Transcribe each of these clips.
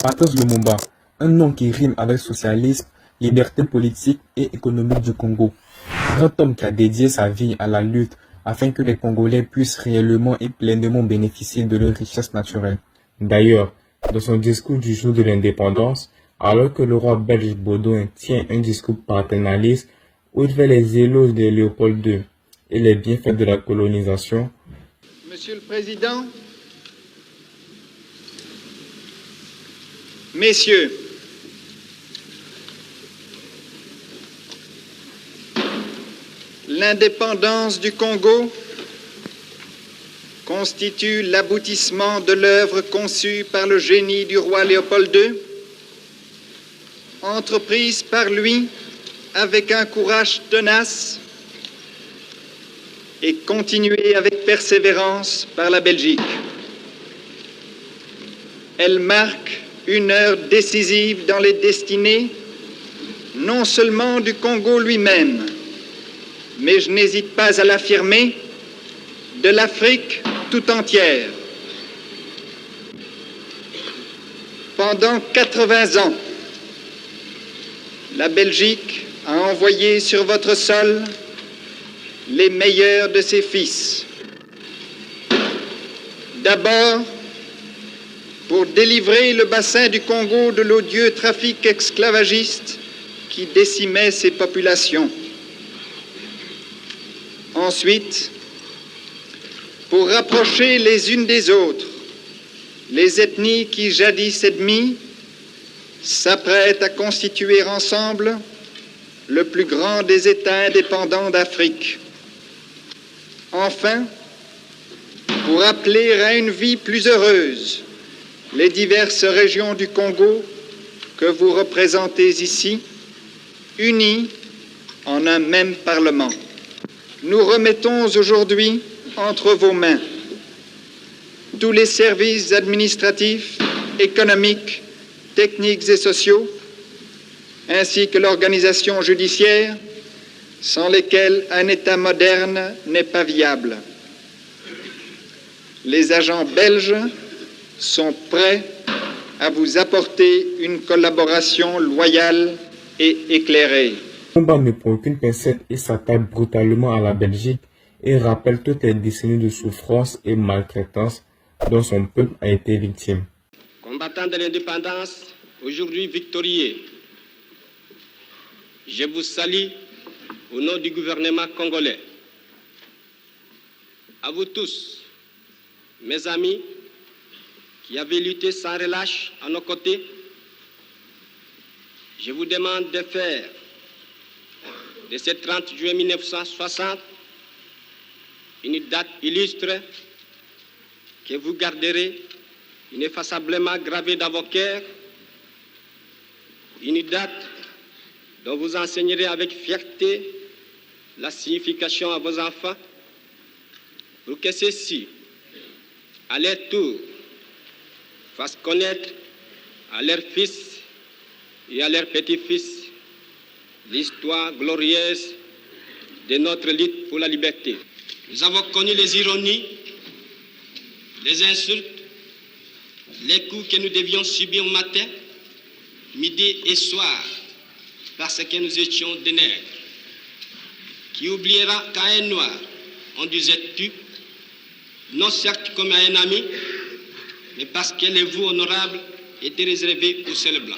Patrice Lumumba, un nom qui rime avec socialisme, liberté politique et économique du Congo. Grand homme qui a dédié sa vie à la lutte afin que les Congolais puissent réellement et pleinement bénéficier de leurs richesses naturelles. D'ailleurs, dans son discours du jour de l'indépendance, alors que le roi belge Baudouin tient un discours paternaliste où il fait les éloges de Léopold II et les bienfaits de la colonisation. Monsieur le Président, Messieurs, l'indépendance du Congo constitue l'aboutissement de l'œuvre conçue par le génie du roi Léopold II, entreprise par lui avec un courage tenace et continuée avec persévérance par la Belgique. Elle marque une heure décisive dans les destinées, non seulement du Congo lui-même, mais je n'hésite pas à l'affirmer, de l'Afrique tout entière. Pendant 80 ans, la Belgique a envoyé sur votre sol les meilleurs de ses fils. D'abord, pour délivrer le bassin du Congo de l'odieux trafic esclavagiste qui décimait ses populations. Ensuite, pour rapprocher les unes des autres les ethnies qui jadis ennemies s'apprêtent à constituer ensemble le plus grand des États indépendants d'Afrique. Enfin, pour appeler à une vie plus heureuse les diverses régions du Congo que vous représentez ici, unies en un même Parlement. Nous remettons aujourd'hui entre vos mains tous les services administratifs, économiques, techniques et sociaux, ainsi que l'organisation judiciaire, sans lesquels un État moderne n'est pas viable. Les agents belges sont prêts à vous apporter une collaboration loyale et éclairée. Lumumba ne prend aucune pincette et s'attaque brutalement à la Belgique et rappelle toutes les décennies de souffrance et maltraitance dont son peuple a été victime. Combattants de l'indépendance, aujourd'hui victorieux, je vous salue au nom du gouvernement congolais. À vous tous, mes amis, qui avez lutté sans relâche à nos côtés, je vous demande de faire de ce 30 juin 1960 une date illustre que vous garderez ineffaçablement gravée dans vos cœurs, une date dont vous enseignerez avec fierté la signification à vos enfants, pour que ceux-ci, à leur tour, fassent connaître à leurs fils et à leurs petits-fils l'histoire glorieuse de notre lutte pour la liberté. Nous avons connu les ironies, les insultes, les coups que nous devions subir matin, midi et soir, parce que nous étions des nègres. Qui oubliera qu'à un noir, on disait tu, non certes comme à un ami, mais parce que les voix honorables étaient réservées aux seuls blancs.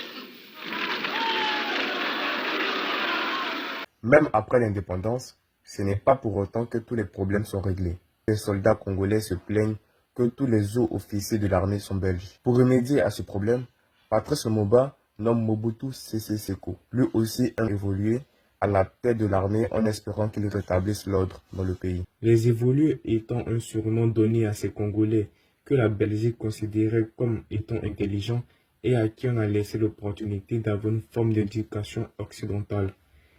Même après l'indépendance, ce n'est pas pour autant que tous les problèmes sont réglés. Les soldats congolais se plaignent que tous les hauts officiers de l'armée sont belges. Pour remédier à ce problème, Patrice Lumumba nomme Mobutu Sese Seko, lui aussi un évolué, à la tête de l'armée en espérant qu'il rétablisse l'ordre dans le pays. Les évolués étant un surnom donné à ces Congolais que la Belgique considérait comme étant intelligents et à qui on a laissé l'opportunité d'avoir une forme d'éducation occidentale.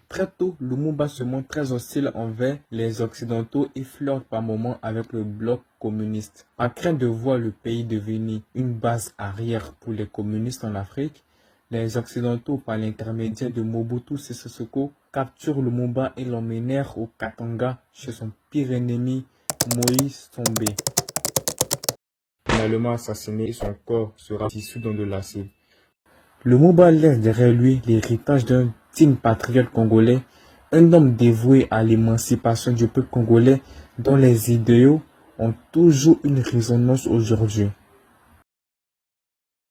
Très tôt, Lumumba se montre très hostile envers les Occidentaux et flirte par moments avec le bloc communiste. En crainte de voir le pays devenir une base arrière pour les communistes en Afrique, les Occidentaux, par l'intermédiaire de Mobutu Sese Seko, capturent Lumumba et l'emmenèrent au Katanga chez son pire ennemi, Moïse Tshombe. Finalement assassiné et son corps sera dissous dans de l'acide. Le Moba laisse derrière lui l'héritage d'un digne patriote congolais, un homme dévoué à l'émancipation du peuple congolais dont les idéaux ont toujours une résonance aujourd'hui.